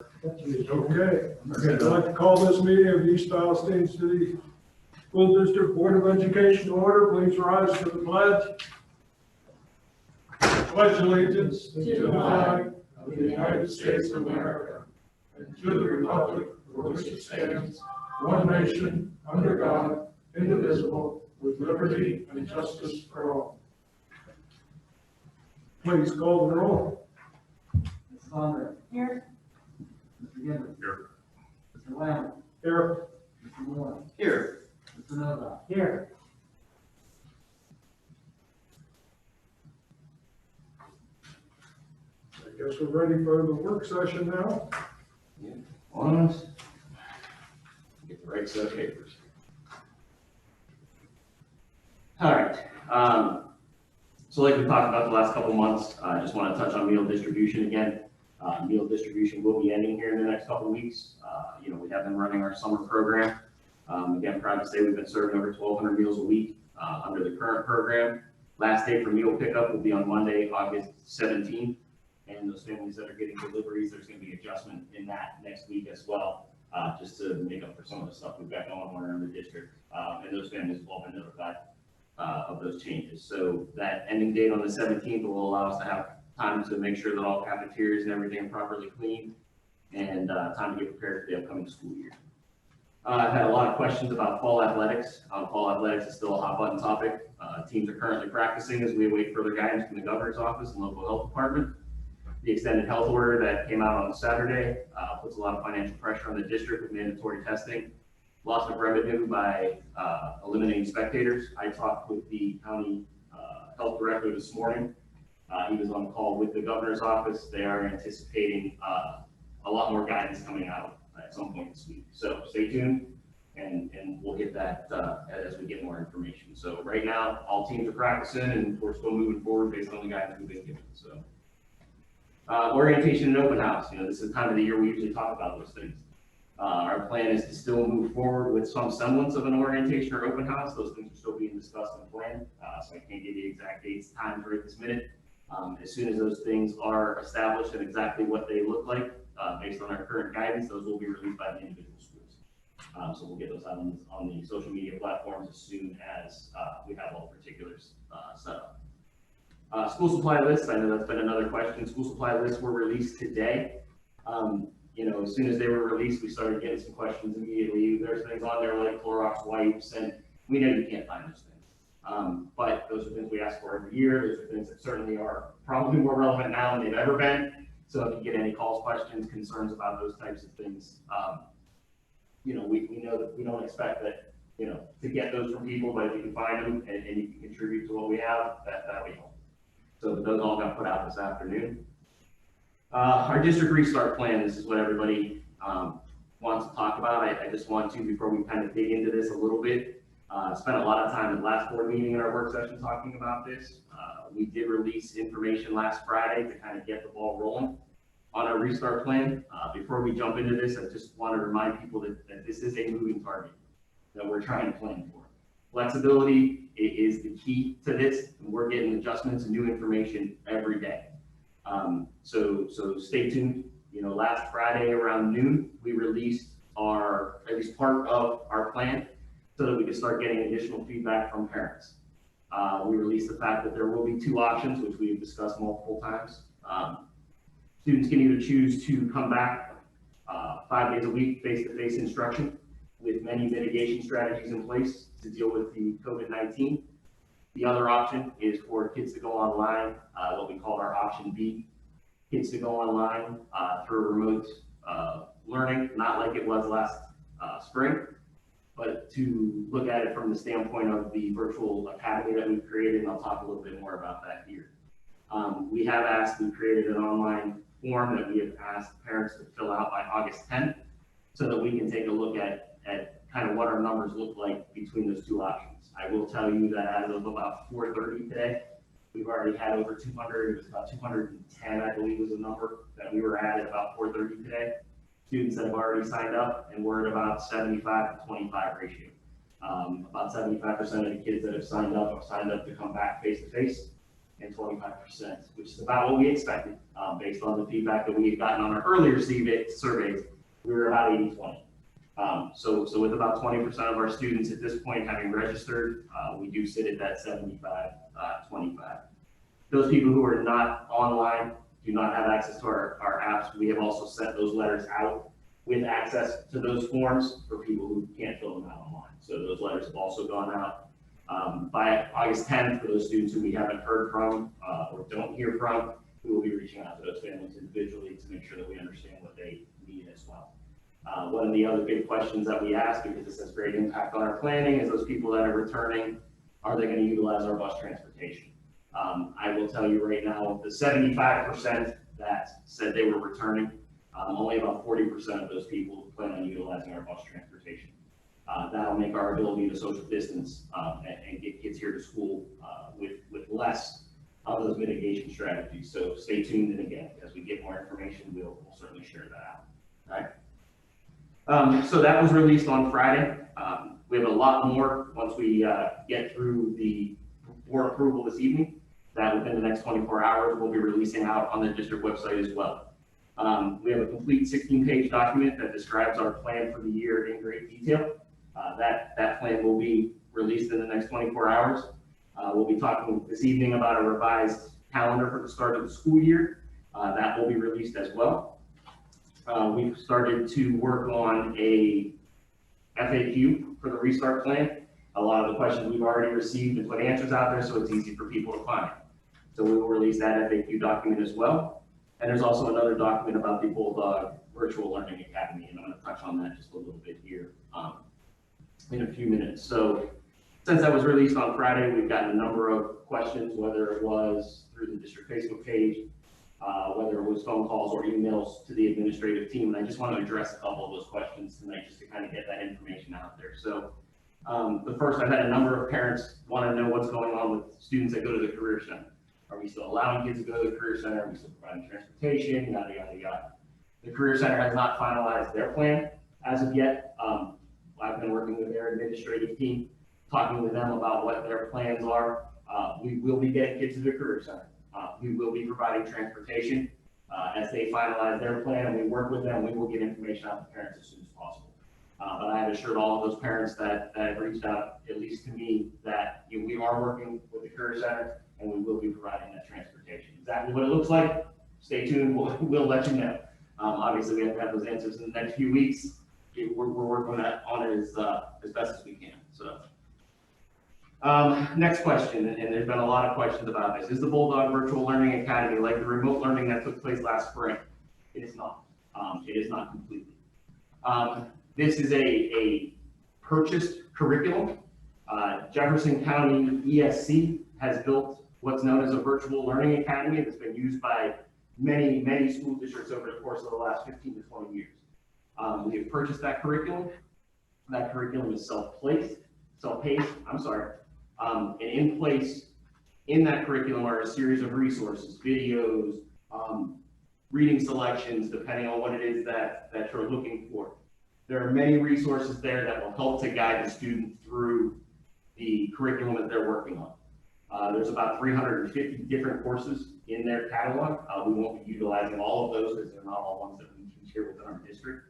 Okay, I'd like to call this meeting of the East Palestine City School District Board of Education to order. Please rise for the pledge. Pledge allegiance to the flag of the United States of America and to the republic for which it stands, one nation, under God, indivisible, with liberty and justice for all. Please call the roll. Mrs. Conrad. Here. Mr. Gibbons. Here. Mr. Lamb. Here. Mr. Moore. Here. Mr. Novak. Here. I guess we're ready for the work session now. On us. Get the right set of papers. All right. So like we talked about the last couple months, I just want to touch on meal distribution again. Meal distribution will be ending here in the next couple of weeks. We have been running our summer program. Again, proud to say we've been serving over 1,200 meals a week under the current program. Last day for meal pickup will be on Monday, August 17th. And those families that are getting deliveries, there's going to be adjustment in that next week as well, just to make up for some of the stuff we've got going on around the district. And those families have all been notified of those changes. So that ending date on the 17th will allow us to have time to make sure that all cafeterias and everything are properly cleaned, and time to get prepared for the upcoming school year. I've had a lot of questions about fall athletics. Fall athletics is still a hot button topic. Teams are currently practicing as we await further guidance from the governor's office and local health department. The extended health order that came out on Saturday puts a lot of financial pressure on the district with mandatory testing, loss of revenue by eliminating spectators. I talked with the county health director this morning. He was on the call with the governor's office. They are anticipating a lot more guidance coming out at some point this week. So stay tuned, and we'll get that as we get more information. So right now, all teams are practicing, and we're still moving forward based on the guidance we've been given. So orientation and open house. This is the time of the year we usually talk about those things. Our plan is to still move forward with some semblance of an orientation or open house. Those things are still being discussed and planned, so I can't give you exact dates, times right this minute. As soon as those things are established and exactly what they look like, based on our current guidance, those will be released by the individual schools. So we'll get those out on the social media platforms as soon as we have all the particulars set up. School supply lists, I know that's been another question. School supply lists were released today. As soon as they were released, we started getting some questions immediately. There's things on there like Clorox wipes, and we know you can't find those things. But those are things we ask for every year. Those are things that certainly are probably more relevant now than they've ever been. So if you get any calls, questions, concerns about those types of things, we know that we don't expect that, to get those from people, but if you can find them and you can contribute to what we have, that'll be helpful. So those all got put out this afternoon. Our district restart plan, this is what everybody wants to talk about. I just want to, before we kind of dig into this a little bit, spent a lot of time at the last board meeting in our work session talking about this. We did release information last Friday to kind of get the ball rolling on our restart plan. Before we jump into this, I just want to remind people that this is a moving target that we're trying to plan for. Flexibility is the key to this, and we're getting adjustments and new information every day. So stay tuned. Last Friday around noon, we released at least part of our plan so that we could start getting additional feedback from parents. We released the fact that there will be two options, which we've discussed multiple times. Students can either choose to come back 5 days a week, face-to-face instruction with many mitigation strategies in place to deal with the COVID-19. The other option is for kids to go online, what we call our option B, kids to go online through remote learning, not like it was last spring, but to look at it from the standpoint of the virtual academy that we've created, and I'll talk a little bit more about that here. We created an online form that we have asked parents to fill out by August 10th so that we can take a look at kind of what our numbers look like between those two options. I will tell you that as of about 4:30 today, we've already had over 200, it was about 210, I believe was the number that we were at about 4:30 today. Students that have already signed up, and we're at about 75 to 25 ratio. About 75% of the kids that have signed up to come back face to face. and 25%, which is about what we expected, based on the feedback that we had gotten on our earlier surveys. We were about 80-20. So with about 20% of our students at this point having registered, we do sit at that 75-25. Those people who are not online, do not have access to our apps, we have also sent those letters out with access to those forms for people who can't fill them out online. So those letters have also gone out. By August 10th, for those students who we haven't heard from or don't hear from, we will be reaching out to those families individually to make sure that we understand what they need as well. One of the other big questions that we ask, because this has great impact on our planning, is those people that are returning, are they going to utilize our bus transportation? I will tell you right now, the 75% that said they were returning, only about 40% of those people plan on utilizing our bus transportation. That'll make our ability to social distance and get kids here to school with less of those mitigation strategies. So stay tuned, and again, as we get more information, we'll certainly share that out. All right. So that was released on Friday. We have a lot more once we get through the board approval this evening, that within the next 24 hours, we'll be releasing out on the district website as well. We have a complete 16-page document that describes our plan for the year in great detail. That plan will be released in the next 24 hours. We'll be talking this evening about a revised calendar for the start of the school year. That will be released as well. We've started to work on a FAQ for the restart plan. A lot of the questions we've already received and put answers out there, so it's easy for people to find. So we will release that FAQ document as well. And there's also another document about the Bulldog Virtual Learning Academy, and I'm going to touch on that just a little bit here in a few minutes. So since that was released on Friday, we've gotten a number of questions, whether it was through the district Facebook page, whether it was phone calls or emails to the administrative team. And I just want to address a couple of those questions tonight just to kind of get that information out there. So the first, I've had a number of parents want to know what's going on with students that go to the Career Center. Are we still allowing kids to go to the Career Center? Are we still providing transportation? Yada, yada, yada. The Career Center has not finalized their plan as of yet. I've been working with their administrative team, talking with them about what their plans are. We will be getting kids to the Career Center. We will be providing transportation as they finalize their plan, and we work with them. We will get information out to parents as soon as possible. But I have assured all of those parents that have reached out, at least to me, that we are working with the Career Center, and we will be providing that transportation. Exactly what it looks like, stay tuned, we'll let you know. Obviously, we have to have those answers in the next few weeks. We're working on it as best as we can. So, next question, and there's been a lot of questions about this. Is the Bulldog Virtual Learning Academy like the remote learning that took place last spring? It is not. It is not completely. This is a purchased curriculum. Jefferson County ESC has built what's known as a virtual learning academy that's been used by many, many school districts over the course of the last 15 to 20 years. We have purchased that curriculum. That curriculum is self-paced, and in place in that curriculum are a series of resources, videos, reading selections, depending on what it is that you're looking for. There are many resources there that will help to guide the student through the curriculum that they're working on. There's about 350 different courses in their catalog. We won't be utilizing all of those because they're not all ones that we teach here within our district.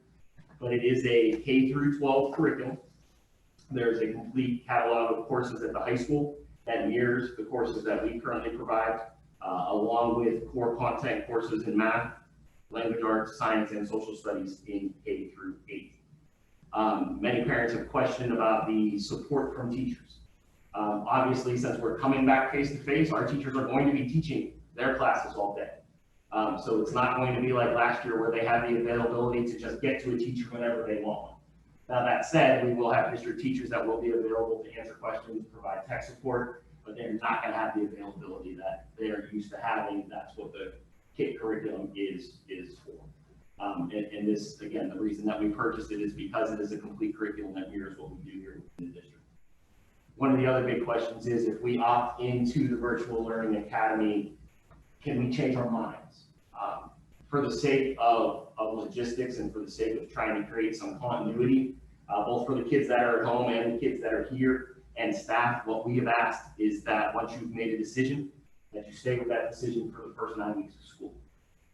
But it is a K through 12 curriculum. There's a complete catalog of courses at the high school that mirrors the courses that we currently provide, along with core content courses in math, language arts, science, and social studies in K through 8. Many parents have questioned about the support from teachers. Obviously, since we're coming back face-to-face, our teachers are going to be teaching their classes all day. So it's not going to be like last year where they have the availability to just get to a teacher whenever they want one. Now that said, we will have district teachers that will be available to answer questions, provide tech support, but they're not going to have the availability that they are used to having. That's what the KIT curriculum is for. And this, again, the reason that we purchased it is because it is a complete curriculum that mirrors what we do here in the district. One of the other big questions is if we opt into the Virtual Learning Academy, can we change our minds? For the sake of logistics and for the sake of trying to create some continuity, both for the kids that are at home and the kids that are here and staff, what we have asked is that once you've made a decision, that you stay with that decision for the first 9 weeks of school.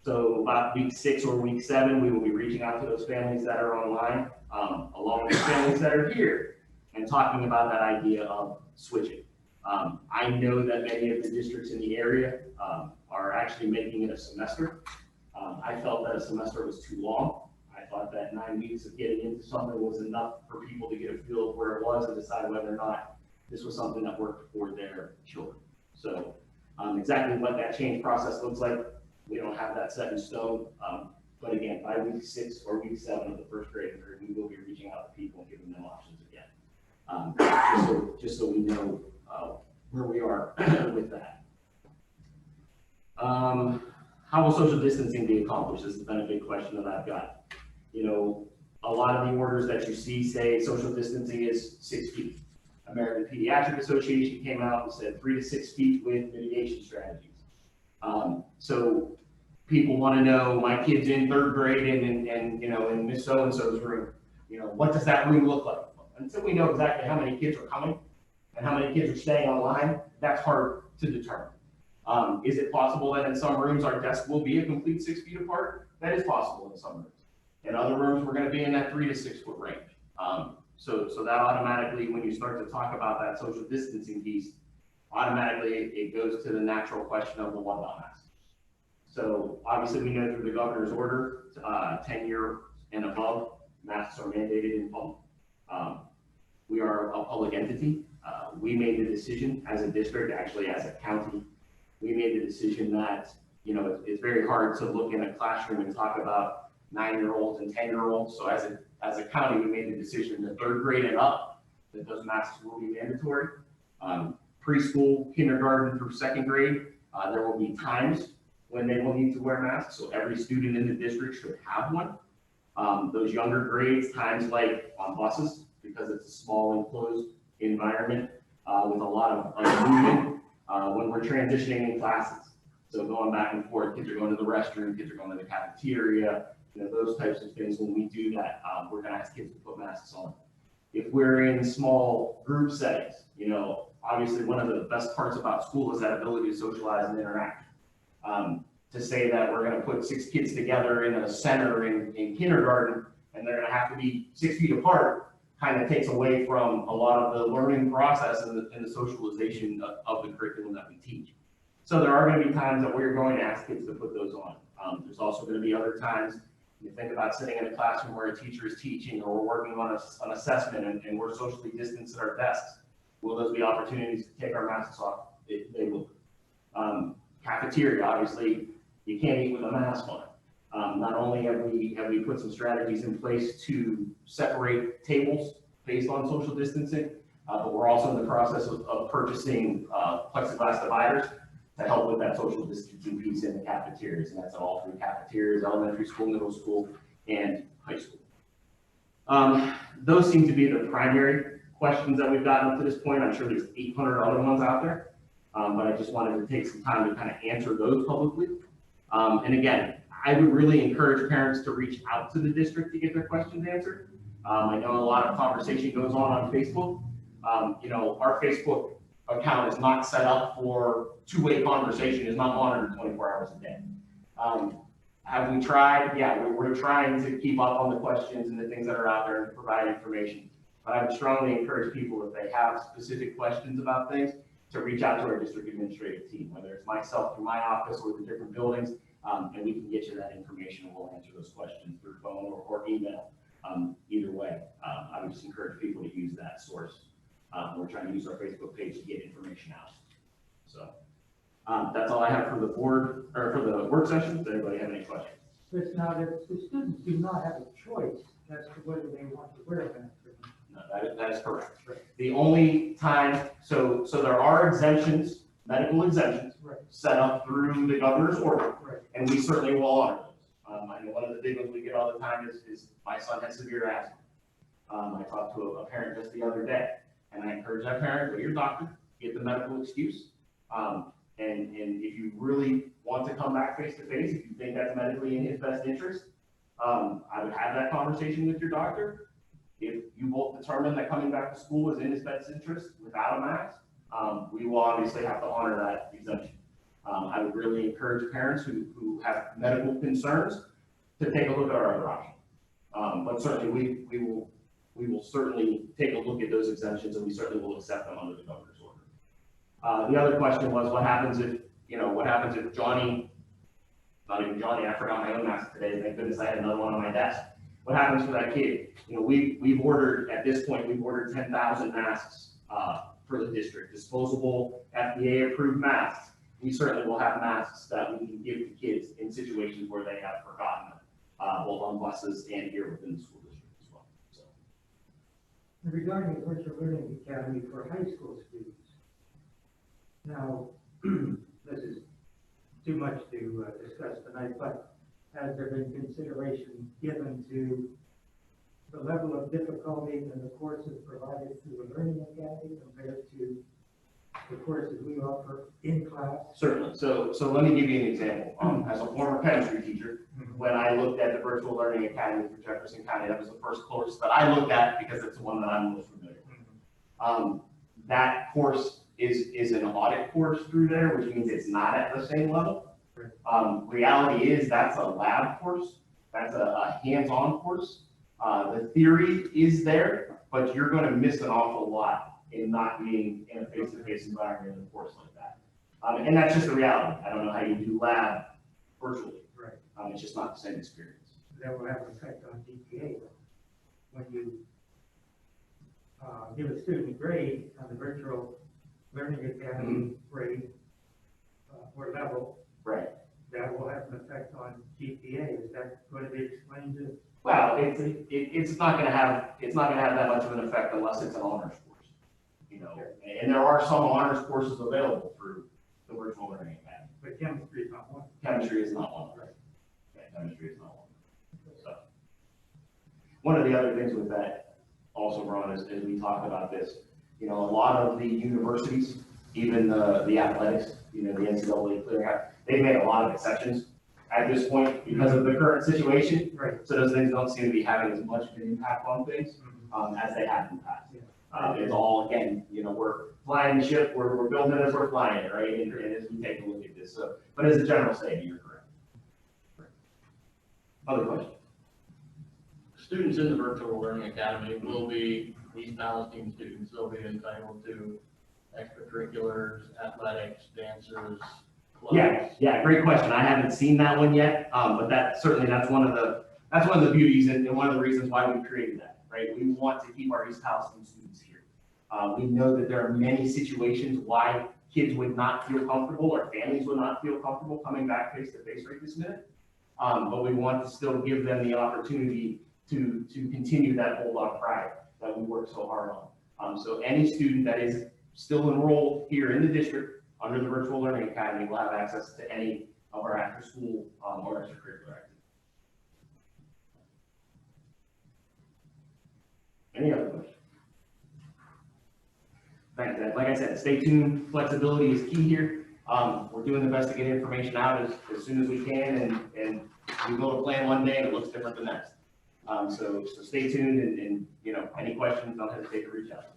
So about week 6 or week 7, we will be reaching out to those families that are online, along with families that are here, and talking about that idea of switching. I know that many of the districts in the area are actually making it a semester. I felt that a semester was too long. I thought that 9 weeks of getting into something was enough for people to get a feel of where it was and decide whether or not this was something that worked for their children. So exactly what that change process looks like, we don't have that set in stone. But again, by week 6 or week 7 of the first grade year, we will be reaching out to people and giving them options again. Just so we know where we are with that. How will social distancing be accomplished? This has been a big question that I've got. You know, a lot of the orders that you see say social distancing is 6 feet. American Pediatric Association came out and said 3 to 6 feet with mitigation strategies. So people want to know, my kid's in 3rd grade and you know, in Miss So-and-so's room, you know, what does that room look like? Until we know exactly how many kids are coming and how many kids are staying online, that's hard to determine. Is it possible that in some rooms our desk will be a complete 6 feet apart? That is possible in some rooms. In other rooms, we're going to be in that 3 to 6 foot range. So that automatically, when you start to talk about that social distancing piece, automatically it goes to the natural question of the what-about mask. So obviously we know through the governor's order, 10-year and above, masks are mandated in public. We are a public entity. We made the decision as a district, actually as a county, we made the decision that, you know, it's very hard to look in a classroom and talk about 9-year-olds and 10-year-olds. So as a county, we made the decision that 3rd grade and up, that those masks will be mandatory. Preschool, kindergarten through 2nd grade, there will be times when they will need to wear masks. So every student in the district should have one. Those younger grades, times like on buses, because it's a small enclosed environment with a lot of movement when we're transitioning in classes. So going back and forth, kids are going to the restroom, kids are going to the cafeteria, you know, those types of things. When we do that, we're going to ask kids to put masks on. If we're in small group settings, you know, obviously one of the best parts about school is that ability to socialize and interact. To say that we're going to put 6 kids together in a center in kindergarten and they're going to have to be 6 feet apart kind of takes away from a lot of the learning process and the socialization of the curriculum that we teach. So there are going to be times that we're going to ask kids to put those on. There's also going to be other times, you think about sitting in a classroom where a teacher is teaching or we're working on an assessment and we're socially distanced at our desks. Will those be opportunities to take our masks off? They will. Cafeteria, obviously, you can't eat with a mask on. Not only have we put some strategies in place to separate tables based on social distancing, but we're also in the process of purchasing plexiglass dividers to help with that social distancing piece in the cafeterias, and that's all through cafeterias, elementary school, middle school, and high school. Those seem to be the primary questions that we've gotten up to this point. I'm sure there's 800 other ones out there, but I just wanted to take some time to kind of answer those publicly. And again, I would really encourage parents to reach out to the district to get their questions answered. I know a lot of conversation goes on Facebook. You know, our Facebook account is not set up for two-way conversation, is not monitored 24 hours a day. Have we tried? Yeah, we're trying to keep up on the questions and the things that are out there and provide information. But I would strongly encourage people, if they have specific questions about things, to reach out to our district administrative team, whether it's myself through my office or the different buildings, and we can get you that information and we'll answer those questions through phone or email. Either way, I would just encourage people to use that source. We're trying to use our Facebook page to get information out. So that's all I have for the board, or for the work session. Does anybody have any questions? Chris, now the students do not have a choice as to whether they want to wear a mask or not. No, that is correct. Right. The only time, so there are exemptions, medical exemptions, right, set up through the governor's order, right, and we certainly will honor those. I know one of the big ones we get all the time is my son has severe asthma. I talked to a parent just the other day, and I encourage that parent, go to your doctor, get the medical excuse. And if you really want to come back face to face, if you think that's medically in his best interest, I would have that conversation with your doctor. If you both determine that coming back to school is in his best interest without a mask, we will obviously have to honor that exemption. I would really encourage parents who have medical concerns to take a look at our other option. But certainly we will certainly take a look at those exemptions, and we certainly will accept them under the governor's order. The other question was, what happens if Johnny, not even Johnny, I forgot my own mask today, thank goodness I had another one on my desk. What happens for that kid? We've ordered, at this point, we've ordered 10,000 masks for the district, disposable FDA approved masks. We certainly will have masks that we can give to kids in situations where they have forgotten them, both on buses and here within the school district as well. So. Regarding the virtual learning academy for high school students, now, this is too much to discuss tonight, but has there been consideration given to the level of difficulty in the courses provided through the Learning Academy compared to the courses we offer in class? Certainly. So let me give you an example. As a former chemistry teacher, when I looked at the Virtual Learning Academy for Jefferson County, that was the first course that I looked at because it's the one that I'm most familiar with. That course is an audit course through there, which means it's not at the same level. Reality is that's a lab course. That's a hands-on course. The theory is there, but you're going to miss an awful lot in not being in a face-to-face environment in a course like that. And that's just the reality. I don't know how you do lab virtually. Right. It's just not the same experience. That will have an effect on GPA. When you give a student a grade on the Virtual Learning Academy grade or level, Right. that will have an effect on GPA. Is that going to be explained to? Well, it's not going to have that much of an effect unless it's an honors course, And there are some honors courses available through the Virtual Learning Academy. But chemistry is not one. Chemistry is not one. Right. Yeah, chemistry is not one. So, one of the other things with that, also, Ron, is we talked about this. A lot of the universities, even the athletics, the NCAA clearinghouse, they've made a lot of exceptions at this point because of the current situation. Right. So those things don't seem to be having as much of an impact on things as they have in the past. Yeah. It's all, again, we're flying the ship, we're building it as we're flying it, right? And as we take a look at this. So, but as a general statement, you're correct. Other questions? Students in the Virtual Learning Academy will be, these Palestine students, they'll be entitled to extracurriculars, athletics, dancers, clubs. Yeah, great question. I haven't seen that one yet, but that's one of the beauties and one of the reasons why we created that, right? We want to keep our East Palestine students here. We know that there are many situations why kids would not feel comfortable or families would not feel comfortable coming back face to face right this minute. But we want to still give them the opportunity to continue that hold on pride that we work so hard on. So any student that is still enrolled here in the district under the Virtual Learning Academy will have access to any of our after school or extracurricular activities. Any other questions? Thanks, Ed. Like I said, stay tuned. Flexibility is key here. We're doing the best to get information out as soon as we can, and we build a plan one day and it looks different the next. So stay tuned, and any questions, don't hesitate to reach out.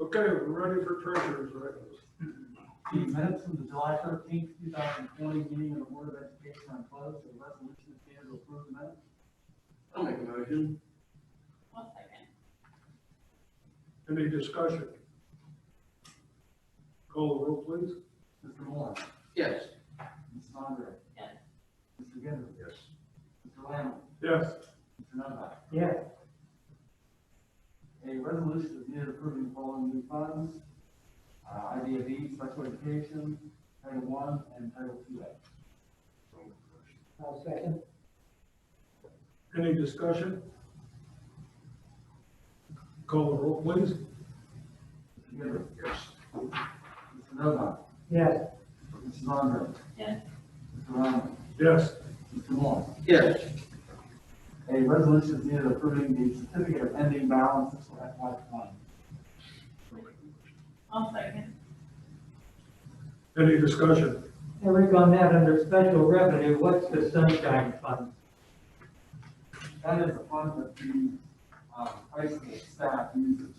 Okay, we're ready for treasurer's records. The minutes from the July 13th, 2020 meeting of the Board of Education are closed. The resolution is needed to approve the minutes. I'll make a motion. One second. Any discussion? Call the roll, please. Mr. Moore. Yes. Mrs. Andre. Yes. Mr. Gibbons. Yes. Mr. Lamb. Yes. Mr. Novak. Yes. A resolution is needed approving the following new funds. IDAB, Special Education, Title I and Title II. I'll second. Any discussion? Call the roll, please. Mr. Gibbons. Yes. Mr. Novak. Yes. Mrs. Andre. Yes. Mr. Lamb. Yes. Mr. Moore. Yes. A resolution is needed approving the certificate of ending balance for FY20. I'll second. Any discussion? Eric, on that, under special revenue, what's the sunshine fund? That is a fund that the high school staff uses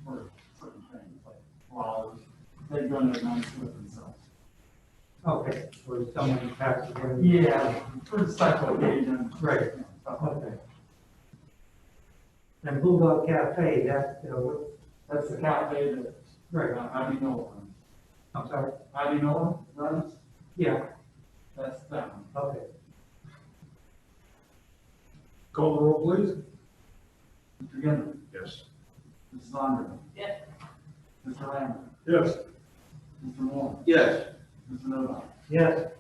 for certain things, like flowers. They go to announce it themselves. Okay, or someone passes away. Yeah, for the special occasion. Right, Stuff like that. okay. And Bulldog Cafe, that, That's the cafe that, right, Abby Nolan. I'm sorry, Abby Nolan runs, yeah, that's them. okay. Call the roll, please. Mr. Gendry, Yes. Mrs. Andre, Yes. Mr. Lambert, Yes. Mr. Moore, Yes. Mr. Novak. Yes,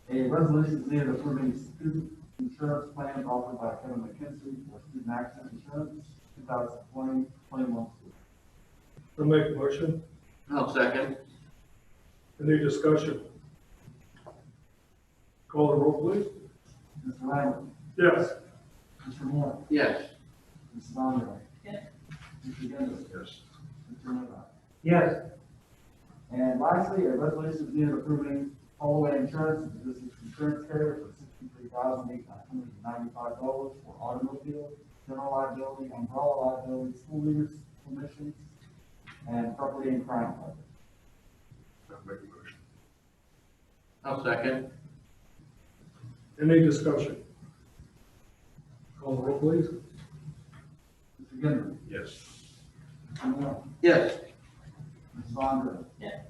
A resolution is needed approving student insurance plans offered by Kevin McKinsey for student accident insurance, 2020-21 school. I'll make a motion. I'll second. Any discussion? Call the roll, please. Mr. Lambert, Yes. Mr. Moore, Yes. Mrs. Andre. Yes. Mr. Gendry, Yes. Mr. Novak. yes, And lastly, a resolution is needed approving Holloway Insurance, this is insurance carrier for $63,895 for automobile, general liability, umbrella liability, school leaders, commissions, and property and crime coverage. I'll make a motion. I'll second. Any discussion? Call the roll, please. Mr. Gendry, Yes. Mr. Moore, Yes. Mrs. Andre. Yes.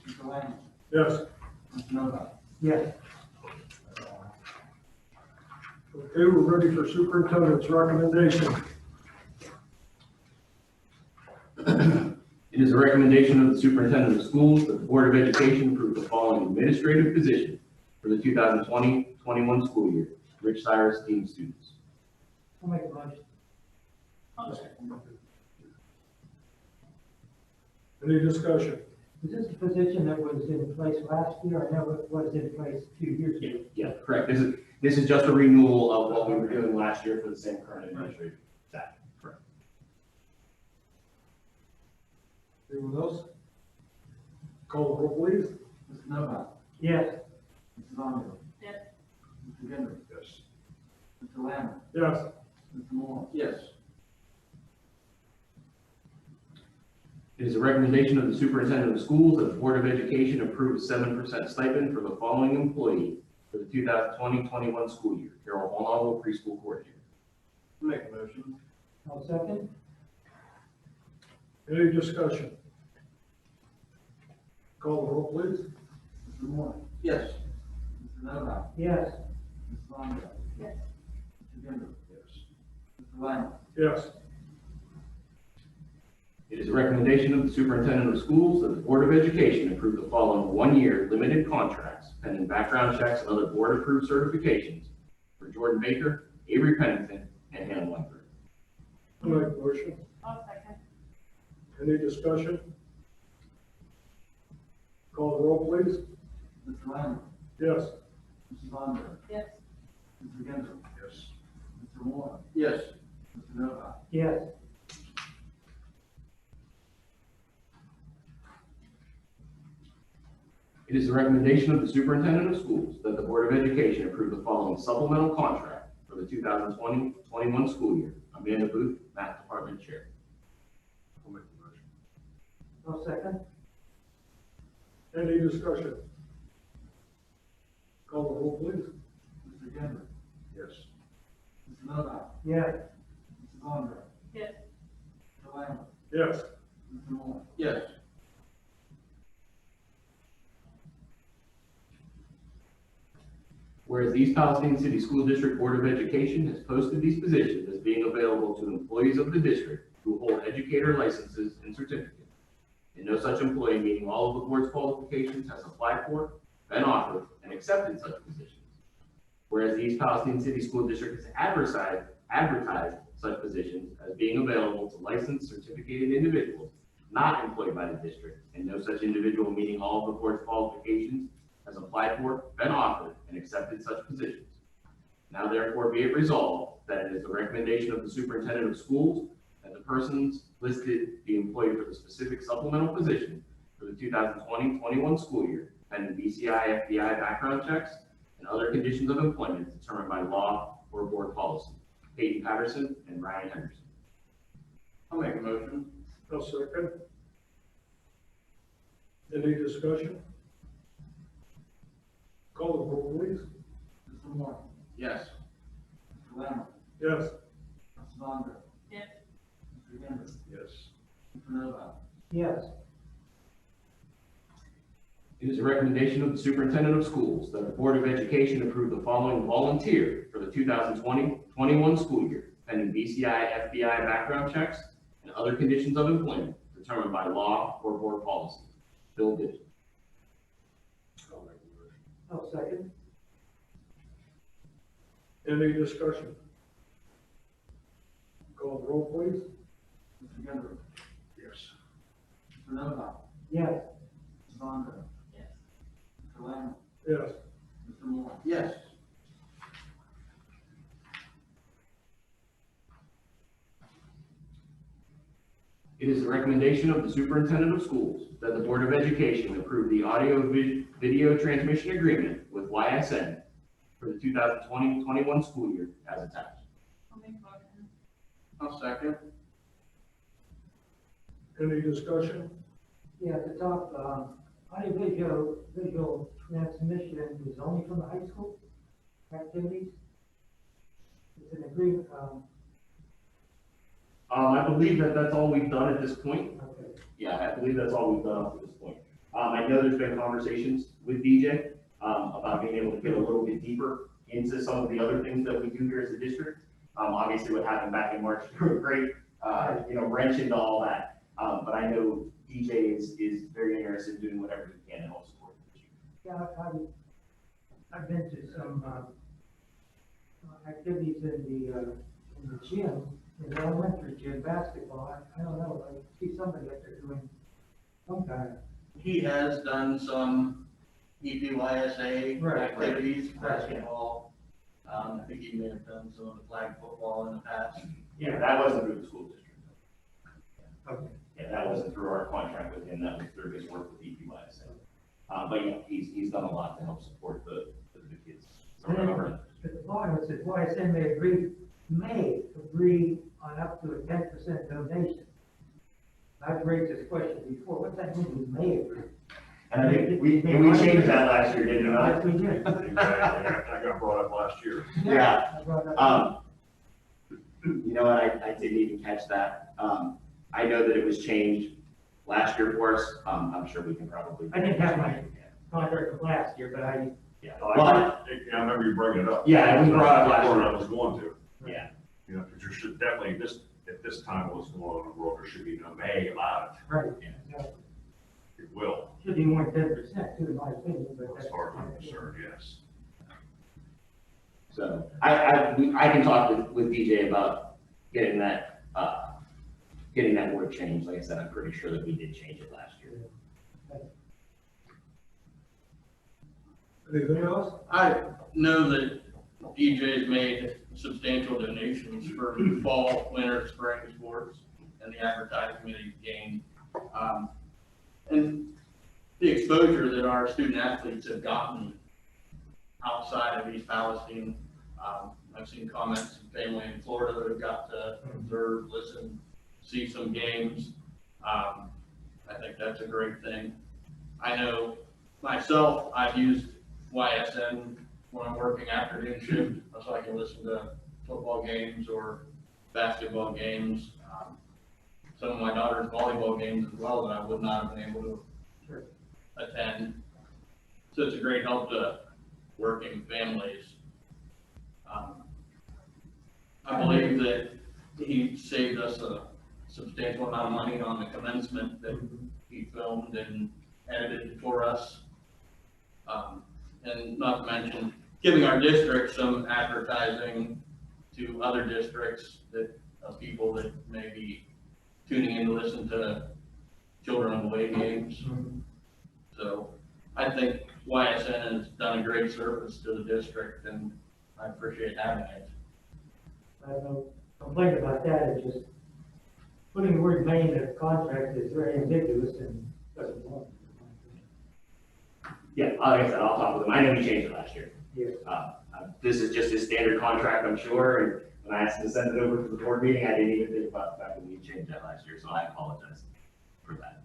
Mr. Lambert, Yes. Mr. Novak. yes. Okay, we're ready for superintendent's recommendation. It is a recommendation of the superintendent of schools that the Board of Education approve the following administrative position for the 2020-21 school year. Rich Cyrus, Dean Students. I'll make a motion. I'll second. Any discussion? Is this a position that was in place last year? I know it was in place a few years ago. Yeah, correct. This is just a renewal of what we were doing last year for the same current administrative staff. Correct. Anyone else? Call the roll, please. Mr. Novak, Yes, Mrs. Andre. Yes. Mr. Gendry, Yes. Mr. Lambert, Yes. Mr. Moore, Yes. It is a recommendation of the superintendent of schools that the Board of Education approve a 7% stipend for the following employee for the 2020-21 school year. Carol Bonallo, preschool coordinator. Make a motion. I'll second. Any discussion? Call the roll, please. Mr. Moore, Yes. Mr. Novak, Yes, Mrs. Andre. Yes. Mr. Gendry, Yes. Mr. Lambert, Yes. It is a recommendation of the superintendent of schools that the Board of Education approve the following one-year limited contracts pending background checks and other board-approved certifications for Jordan Baker, Avery Pennington, and Hannah Weinberg. I'll make a motion. I'll second. Any discussion? Call the roll, please. Mr. Lambert, Yes. Mrs. Andre, Yes. Mr. Gendry, Yes. Mr. Moore, Yes. Mr. Novak. yes, It is the recommendation of the superintendent of schools that the Board of Education approve the following supplemental contract for the 2020-21 school year. Amanda Booth, Math Department Chair. I'll make the motion. I'll second. Any discussion? Call the roll, please. Mr. Gendry, Yes. Mr. Novak, Yes, Mrs. Andre, Yes. Mr. Lambert, Yes. Mr. Moore, Yes. Whereas the East Palestine City School District Board of Education has posted these positions as being available to employees of the district who hold educator licenses and certificates. And no such employee meeting all of the board's qualifications has applied for, been offered, and accepted such positions. Whereas the East Palestine City School District has advertised such positions as being available to licensed certificated individuals not employed by the district, and no such individual meeting all of the board's qualifications has applied for, been offered, and accepted such positions. Now therefore be it resolved that it is the recommendation of the superintendent of schools that the persons listed be employed for the specific supplemental position for the 2020-21 school year, pending BCI, FBI background checks, and other conditions of employment determined by law or board policy. Peyton Patterson and Ryan Henderson. I'll make a motion. I'll second. Any discussion? Call the roll, please. Mr. Moore, Yes. Mr. Lambert, Yes. Mrs. Unger, Yes. Mr. Henry, Yes. Mr. Novak. Yes. It is a recommendation of the Superintendent of Schools that the Board of Education approve the following volunteer for the 2020-21 school year, pending BCI, FBI background checks and other conditions of employment determined by law or board policy. Bill Biddy. I'll second. Any discussion? Call the roll, please. Mr. Henry, Yes. Mr. Novak, Yes. Mrs. Unger, Yes. Mr. Lambert, Yes. Mr. Moore, Yes. It is the recommendation of the Superintendent of Schools that the Board of Education approve the audio-video transmission agreement with YSN for the 2020-21 school year as attached. I'll make a motion. I'll second. Any discussion? Yeah, at the top, visual transmission is only from the high school activities? It's an agreement, I believe that that's all we've done at this point. okay. Yeah, I believe that's all we've done up to this point. I know there's been conversations with DJ, about being able to get a little bit deeper into some of the other things that we do here as a district. Obviously what happened back in March threw a great, wrench into all that. But I know DJ is very interested in doing whatever he can to help support the district. Yeah, I've been to some, activities in the gym, in the elementary gym, basketball. I don't know, I see somebody up there doing some kind of. He has done some EPYSA Right. activities, Right. basketball. I think he may have done some of the flag football in the past. Yeah, that wasn't through the school district. Okay. Yeah, that wasn't through our contract with him, that was through his work with EPYSA. But yeah, he's done a lot to help support the kids. And then at the bottom, it says YSN may agree on up to a 10% donation. I've raised this question before, what's that mean, we may agree? And I think we changed that last year, didn't we? Yes, we did. Exactly. I got brought up last year. Yeah. I brought that up. You know what, I didn't even catch that. I know that it was changed last year for us. I'm sure we can probably. I didn't have my contract from last year, but Yeah, I but, remember you bringing it up. Yeah, it was brought up last That's year. where I was going to. yeah, You know, because there should definitely, at this time, what's going on in the world, there should be no may about right. Yeah. Exactly. it. It will, Should be more than 10% too, in my opinion, but as that's. far as I'm concerned, yes. so I can talk with DJ about getting that word changed. Like I said, I'm pretty sure that we did change it last year. Anything else? I know that DJ's made substantial donations for fall, winter, spring sports and the advertising committee gained. And the exposure that our student athletes have gotten outside of East Palestine. I've seen comments from family in Florida that have got to observe, listen, see some games. I think that's a great thing. I know myself, I've used YSN when I'm working afternoon shift, so I can listen to football games or basketball games. Some of my daughter's volleyball games as well that I would not have been able to attend. So it's a great help to working families. I believe that he saved us a substantial amount of money on the commencement that he filmed and edited for us. And not to mention giving our district some advertising to other districts that, of people that may be tuning in to listen to children away games. So I think YSN has done a great service to the district and I appreciate having it. I have no complaint about that, it's just putting the word may in a contract is very ambiguous and doesn't belong. Yeah, like I said, I'll talk with him. I know he changed it last year. Yes. This is just his standard contract, I'm sure, and when I asked him to send it over to the board meeting, I didn't even think about the fact that we changed that last year, so I apologize for that.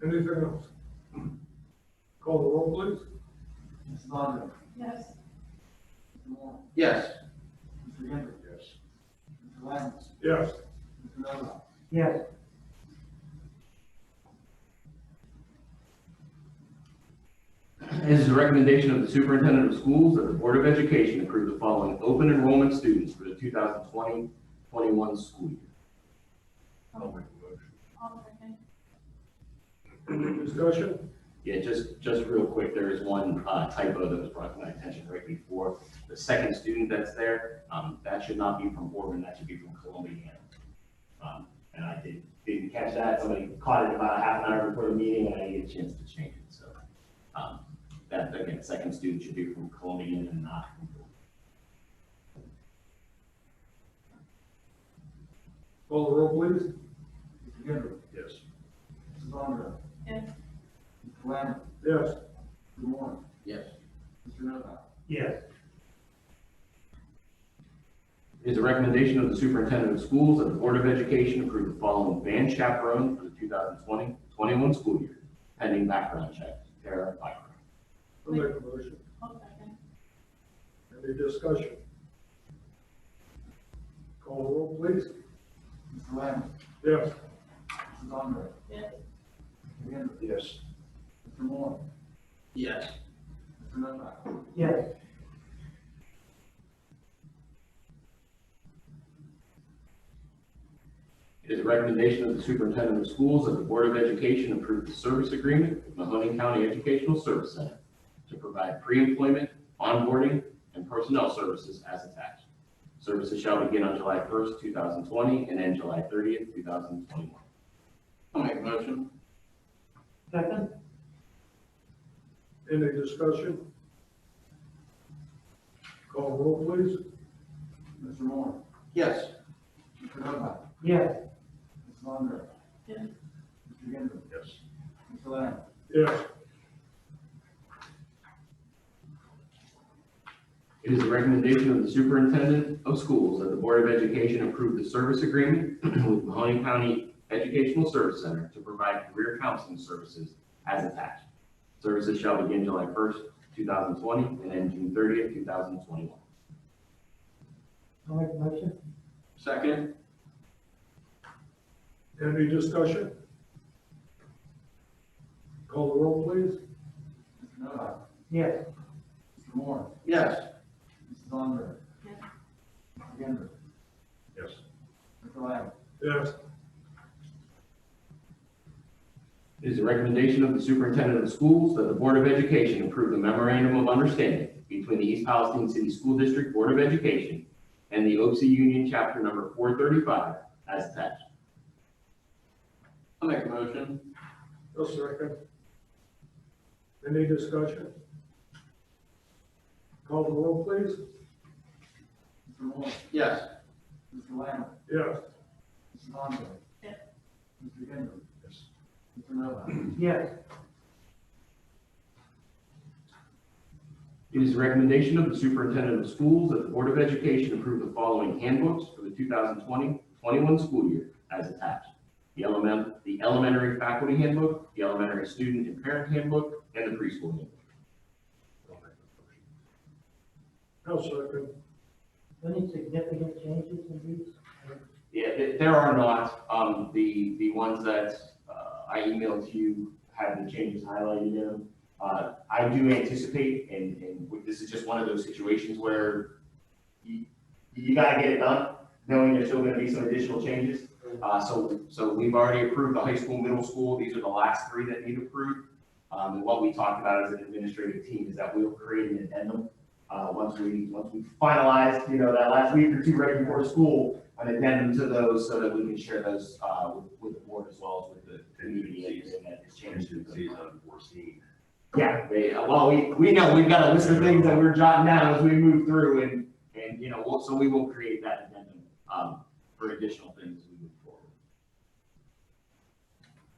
Anything else? Call the roll, please. Mrs. Andre. Yes. Mr. Moore. Yes. Mr. Henry. Yes. Mr. Lamb. Yes. Mr. Novak. yes, It is the recommendation of the superintendent of schools that the Board of Education approve the following open enrollment students for the 2020-21 school year. I'll make a motion. I'll second. Any discussion? Yeah, just real quick, there is one typo that was brought to my attention right before. The second student that's there, that should not be from Oregon, that should be from Columbia. And I didn't catch that, somebody caught it about a half an hour before the meeting, and I didn't get a chance to change it, so. That, again, second student should be from Columbia and not from Oregon. Call the roll, please. Mr. Henry. Yes. Mrs. Andre. Yes. Mr. Lamb. Yes. Mr. Moore. Yes. Mr. Novak. yes, It is a recommendation of the superintendent of schools that the Board of Education approve the following band chaperone for the 2020-21 school year, pending background check. Tara Byron. I'll make a motion. I'll second. Any discussion? Call the roll, please. Mr. Lamb. Yes. Mrs. Andre. Yes. Mr. Henry. Yes. Mr. Moore. Yes. Mr. Novak. yes, It is a recommendation of the superintendent of schools that the Board of Education approve the service agreement with Mahoning County Educational Service Center to provide pre-employment, onboarding, and personnel services as attached. Services shall begin on July 1st, 2020, and end July 30th, 2021. I'll make a motion. second, Any discussion? Call the roll, please. Mr. Moore. Yes. Mr. Novak. yes, Mrs. Andre. Yes. Mr. Henry. Yes. Mr. Lamb. Yes. It is a recommendation of the superintendent of schools that the Board of Education approve the service agreement with Mahoning County Educational Service Center to provide career counseling services as attached. Services shall begin July 1st, 2020, and end June 30th, 2021. I'll make a motion, Second. Any discussion? Call the roll, please. Mr. Novak. yes, Mr. Moore. Yes. Mrs. Andre. Yes. Mr. Henry. Yes. Mr. Lamb. Yes. It is a recommendation of the superintendent of schools that the Board of Education approve the memorandum of understanding between the East Palestine City School District Board of Education and the OC Union Chapter Number 435 as attached. I'll make a motion. A second. Any discussion? Call the roll, please. Mr. Moore. Yes. Mr. Lamb. Yes. Mrs. Andre. Yes. Mr. Henry. Yes. Mr. Novak. yes, It is the recommendation of the superintendent of schools that the Board of Education approve the following handbooks for the 2020-21 school year as attached. The elementary faculty handbook, the elementary student and parent handbook, and the preschool handbook. I'll second. any significant changes in these? Yeah, there are not. The ones that I emailed to you have the changes highlighted in them. I do anticipate, and this is just one of those situations where you gotta get it done, knowing there's still gonna be some additional changes. So we've already approved the high school, middle school. These are the last three that need approved. And what we talked about as an administrative team is that we'll create an addendum. Once we finalize, that last week or two right before school, an addendum to those so that we can share those, with the board as well as with the community. And that is changed to the unforeseen. Yeah, we know we've got a list of things that we're jotting down as we move through and so we will create that addendum, for additional things as we move forward.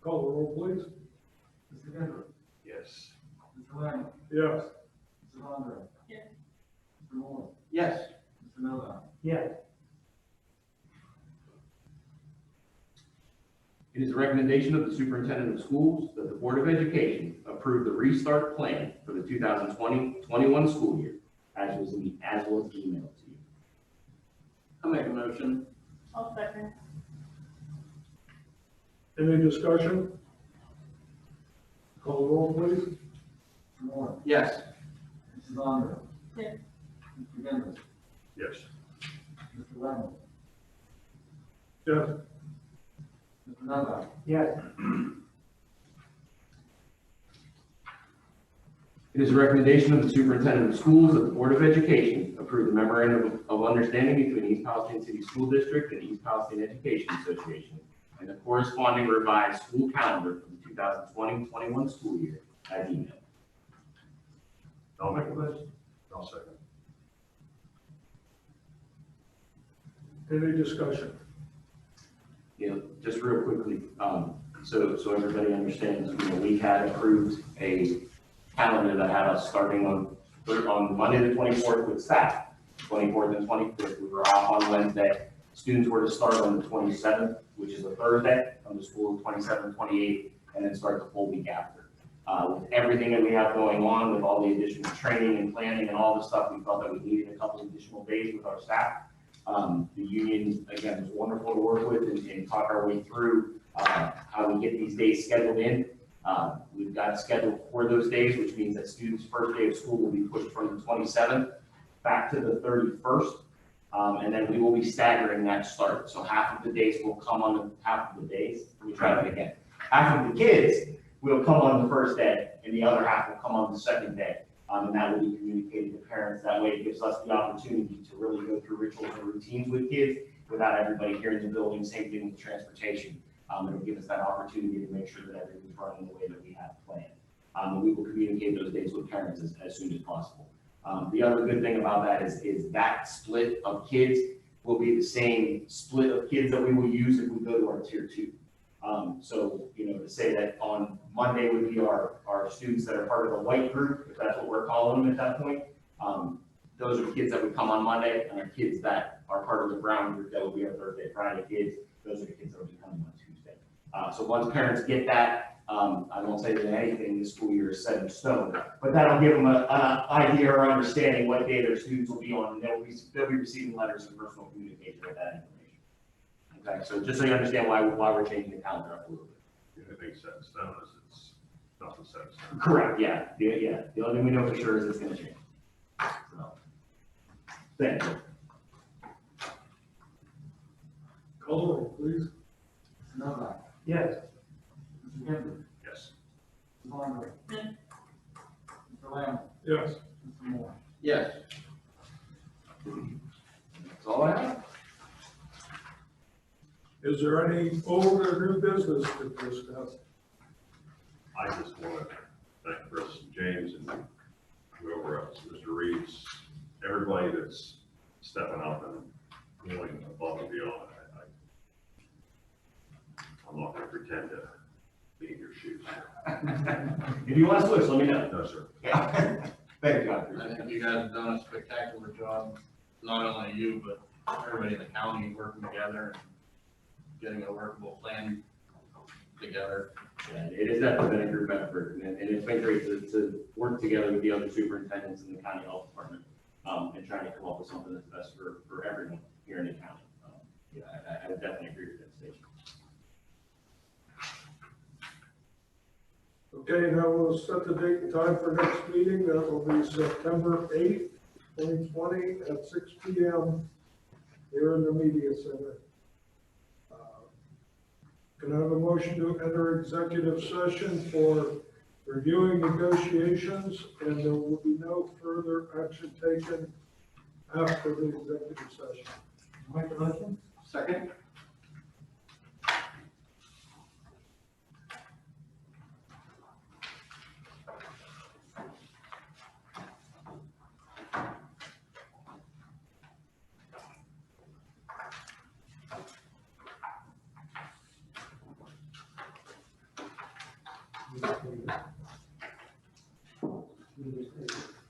Call the roll, please. Mr. Henry. Yes. Mr. Lamb. Yes. Mrs. Andre. Yes. Mr. Moore. Yes. Mr. Novak. Yes, It is a recommendation of the superintendent of schools that the Board of Education approve approve the restart plan for the 2020-21 school year, as was emailed to you. I'll make a motion. I'll second. Any discussion? Call the roll, please. Mr. Moore, Yes. Mrs. Andre, Yes. Mr. Genders, Yes. Mr. Reynolds, Yes. Mr. Nova, Yes. It is a recommendation of the superintendent of schools that the Board of Education approve the memorandum of understanding between East Palestine City School District and East Palestine Education Association and the corresponding revised school calendar for the 2020-21 school year as emailed. I'll make a motion. I'll second. Any discussion? Just real quickly, so everybody understands, we had approved a calendar that had us starting on Monday the 24th with staff, 24th and 25th. We were off on Wednesday. Students were to start on the 27th, which is a Thursday, come to school 27th, 28th, and then start the full week after. With everything that we have going on, with all the additional training and planning and all the stuff, we felt that we needed a couple of additional days with our staff. The union, again, was wonderful to work with and talk our way through how we get these days scheduled in. We've got a schedule for those days, which means that students' first day of school will be pushed from the 27th back to the 31st. And then we will be staggering that start. So half of the days will come on half of the days. Let me try that again. Half of the kids will come on the first day and the other half will come on the second day. And that will be communicated to parents. That way it gives us the opportunity to really go through rituals and routines with kids without everybody here in the building. Same thing with transportation. It'll give us that opportunity to make sure that everything's running the way that we have planned. And we will communicate those days with parents as soon as possible. The other good thing about that is that split of kids will be the same split of kids that we will use if we go to our tier 2. So, to say that on Monday would be our students that are part of the white group, if that's what we're calling them at that point. Those are kids that would come on Monday, and our kids that are part of the brown group, that will be our Thursday, Friday kids. Those are the kids that will be coming on Tuesday. So once parents get that, I won't say that anything this school year is set in stone, but that'll give them an idea or understanding what day their students will be on, and they'll be receiving letters and personal communication with that information. Okay, so just so you understand why we're changing the calendar up a little bit. Anything set in stone is it's nothing set in stone. Correct, yeah. The only thing we know for sure is it's gonna change. So, thank you. Call the roll, please. Mr. Nova, Yes. Mr. Genders, Yes. Mrs. Andre, Yes. Mr. Lamb, Yes. Mr. Moore. Yes. That's all I have. Is there any old or new business to discuss? I just want to thank Chris and James and whoever else, Mr. Reeves, everybody that's stepping up and going above and beyond. I'm not going to pretend to be in your shoes. If you want to switch, let me know. No, sir. Yeah. Thank you. I think you guys have done a spectacular job, not only you, but everybody in the county working together and getting a workable plan together. Yeah, it has definitely been a group effort, and it's been great to work together with the other superintendents in the county health department, and trying to come up with something that's best for everyone here in the county. I would definitely agree with that statement. Okay, now we'll set the date and time for next meeting. That will be September 8th, 2020 at 6 p.m. here in the media center. Can I have a motion to enter executive session for reviewing negotiations, and there will be no further action taken after the executive session? Make the motion? Second? You just-